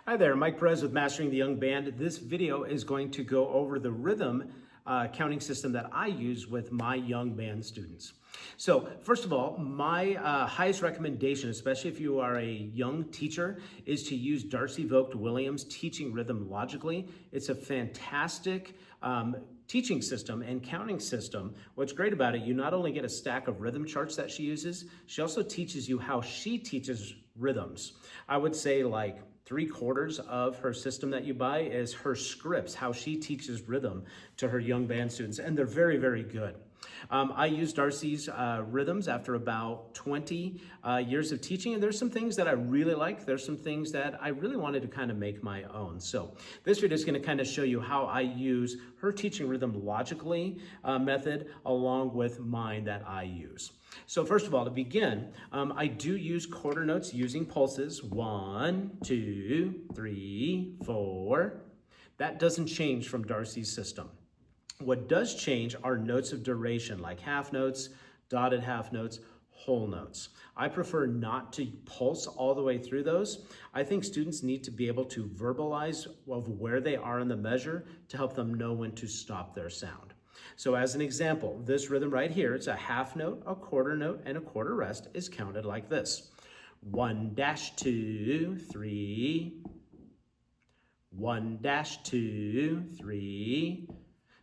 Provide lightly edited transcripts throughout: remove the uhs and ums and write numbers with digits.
Hi there, Mike Perez with Mastering the Young Band. This video is going to go over the rhythm counting system that I use with my young band students. So first of all, my highest recommendation, especially if you are a young teacher, is to use Darcy Vogt Williams Teaching Rhythm Logically. It's a fantastic teaching system and counting system. What's great about it, you not only get a stack of rhythm charts that she uses, she also teaches you how she teaches rhythms. I would say like 3/4 of her system that you buy is her scripts, how she teaches rhythm to her young band students, and they're very, very good. I use Darcy's rhythms after about 20 years of teaching, and there's some things that I really like. There's some things that I really wanted to kind of make my own. So this video is going to kind of show you how I use her teaching rhythm logically method along with mine that I use. So first of all, to begin, I do use quarter notes using pulses. 1, 2, 3, 4. That doesn't change from Darcy's system. What does change are notes of duration, like half notes, dotted half notes, whole notes. I prefer not to pulse all the way through those. I think students need to be able to verbalize of where they are in the measure to help them know when to stop their sound. So as an example, this rhythm right here, it's a half note, a quarter note, and a quarter rest is counted like this. 1 2 3, 1 2 3.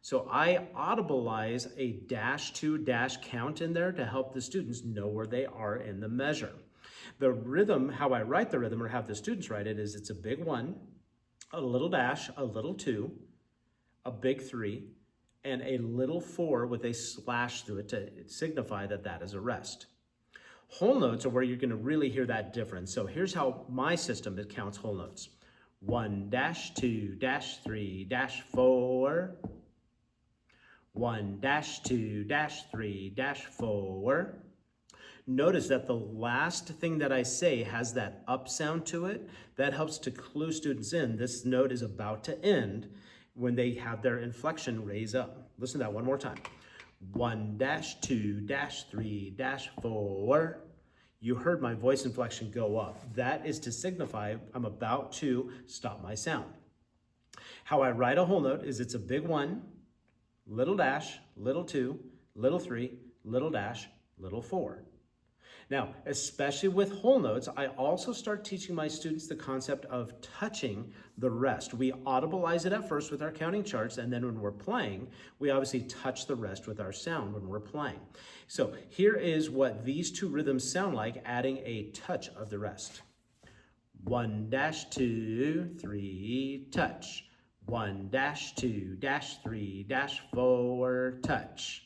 So I audibilize a -2 count in there to help the students know where they are in the measure. The rhythm, how I write the rhythm or have the students write it is it's a big 1, a little dash, a little 2, a big 3, and a little 4 with a slash through it to signify that that is a rest. Whole notes are where you're going to really hear that difference. So here's how my system counts whole notes. 1 2 3 4. 1 2 3 4. Notice that the last thing that I say has that up sound to it. That helps to clue students in. This note is about to end when they have their inflection raise up. Listen to that one more time. 1 2 3 4. You heard my voice inflection go up. That is to signify I'm about to stop my sound. How I write a whole note is it's a big 1, little dash, little 2, little 3, little dash, little 4. Now, especially with whole notes, I also start teaching my students the concept of touching the rest. We audibilize it at first with our counting charts, and then when we're playing, we obviously touch the rest with our sound when we're playing. So here is what these two rhythms sound like, adding a touch of the rest. 1 2 3, touch. 1 2 3 4, touch.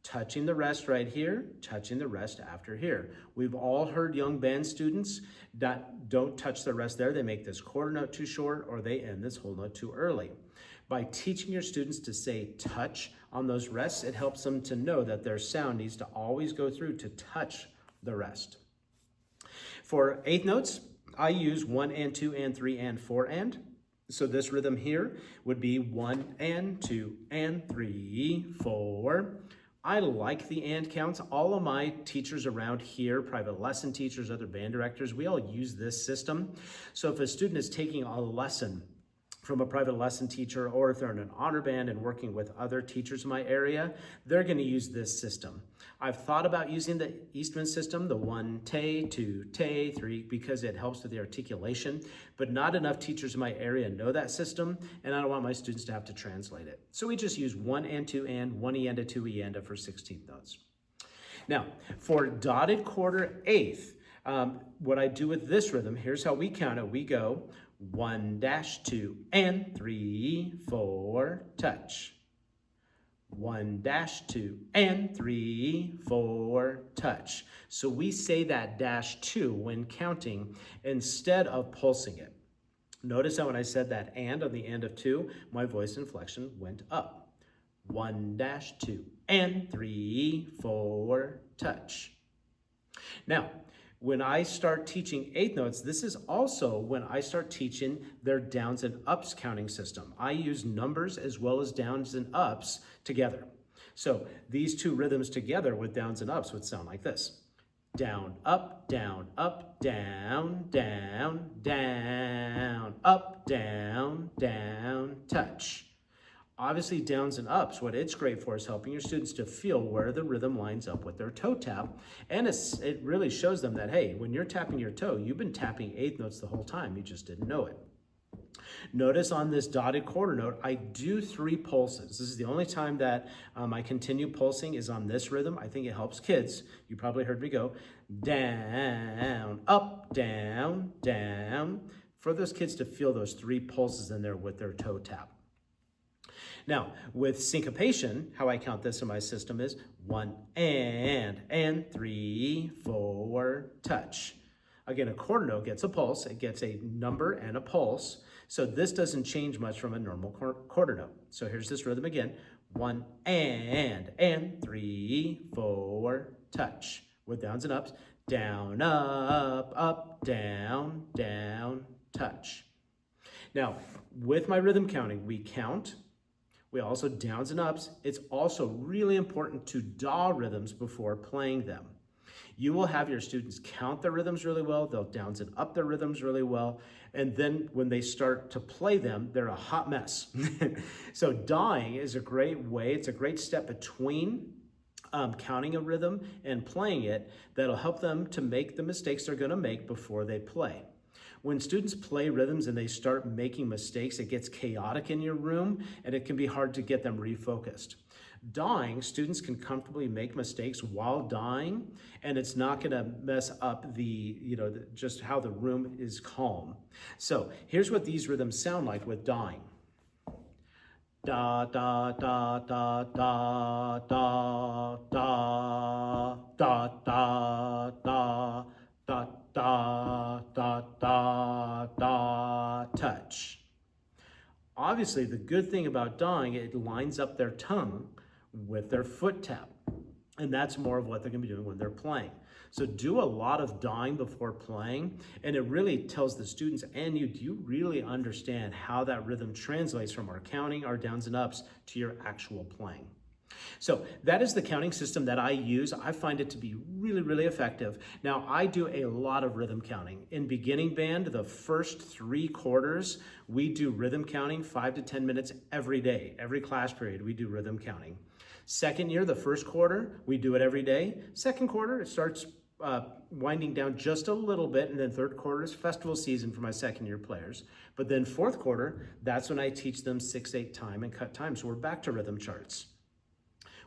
Touching the rest right here, touching the rest after here. We've all heard young band students that don't touch the rest there. They make this quarter note too short or they end this whole note too early. By teaching your students to say touch on those rests, it helps them to know that their sound needs to always go through to touch the rest. For eighth notes, I use 1 and 2 and 3 and 4 and. So this rhythm here would be 1 and 2 and 3, 4. I like the and counts. All of my teachers around here, private lesson teachers, other band directors, we all use this system. So if a student is taking a lesson from a private lesson teacher, or if they're in an honor band and working with other teachers in my area, they're going to use this system. I've thought about using the Eastman system, the 1 tay, 2 tay, 3, because it helps with the articulation, but not enough teachers in my area know that system, and I don't want my students to have to translate it. So we just use 1 and 2 and, 1 e and a 2 e and a for 16th notes. Now, for dotted quarter eighth, what I do with this rhythm, here's how we count it. We go 1 2 and 3 4, touch. 1 2 and 3 4, touch. So we say that -2 when counting instead of pulsing it. Notice how when I said that and on the end of 2, my voice inflection went up. 1 2 and 3 4, touch. Now, when I start teaching eighth notes, this is also when I start teaching their downs and ups counting system. I use numbers as well as downs and ups together. So these two rhythms together with downs and ups would sound like this. down, up, down, up, down, down, down, up, down, down, touch. Obviously, downs and ups, what it's great for is helping your students to feel where the rhythm lines up with their toe tap. And it really shows them that, hey, when you're tapping your toe, you've been tapping eighth notes the whole time. You just didn't know it. Notice on this dotted quarter note, I do 3 pulses. This is the only time that I continue pulsing is on this rhythm. I think it helps kids. You probably heard me go down, up, down, down, for those kids to feel those 3 pulses in there with their toe tap. Now, with syncopation, how I count this in my system is 1 and 3, 4, touch. Again, a quarter note gets a pulse. It gets a number and a pulse. So this doesn't change much from a normal quarter note. So here's this rhythm again. 1 and 3, 4, touch. With downs and ups. Down, up, down, down, touch. Now, with my rhythm counting, we count. We also downs and ups. It's also really important to DAW rhythms before playing them. You will have your students count their rhythms really well. They'll downs and up their rhythms really well. And then when they start to play them, they're a hot mess. So DAWing is a great way. It's a great step between counting a rhythm and playing it that'll help them to make the mistakes they're going to make before they play. When students play rhythms and they start making mistakes, it gets chaotic in your room and it can be hard to get them refocused. DAWing, students can comfortably make mistakes while DAWing, and it's not going to mess up just how the room is calm. So here's what these rhythms sound like with DAWing. Da da da da da da da da da da da da da da da touch. Obviously, the good thing about DAWing, it lines up their tongue with their foot tap. And that's more of what they're going to be doing when they're playing. So do a lot of DAWing before playing, and it really tells the students and you, do you really understand how that rhythm translates from our counting, our downs and ups, to your actual playing. So that is the counting system that I use. I find it to be really, really effective. Now, I do a lot of rhythm counting. In beginning band, the first 3 quarters, we do rhythm counting 5 to 10 minutes every day. Every class period, we do rhythm counting. Second year, the first quarter, we do it every day. Second quarter, it starts winding down just a little bit, and then third quarter is festival season for my second year players. But then fourth quarter, that's when I teach them 6/8 time and cut time. So we're back to rhythm charts.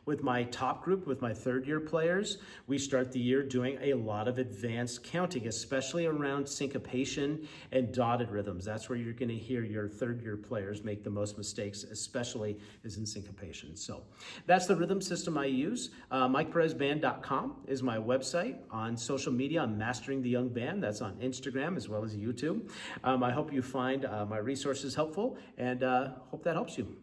With my top group, with my third year players, we start the year doing a lot of advanced counting, especially around syncopation and dotted rhythms. That's where you're going to hear your third year players make the most mistakes, especially is in syncopation. So that's the rhythm system I use. MikePerezBand.com is my website. On social media, I'm Mastering the Young Band. That's on Instagram as well as YouTube. I hope you find my resources helpful, and hope that helps you.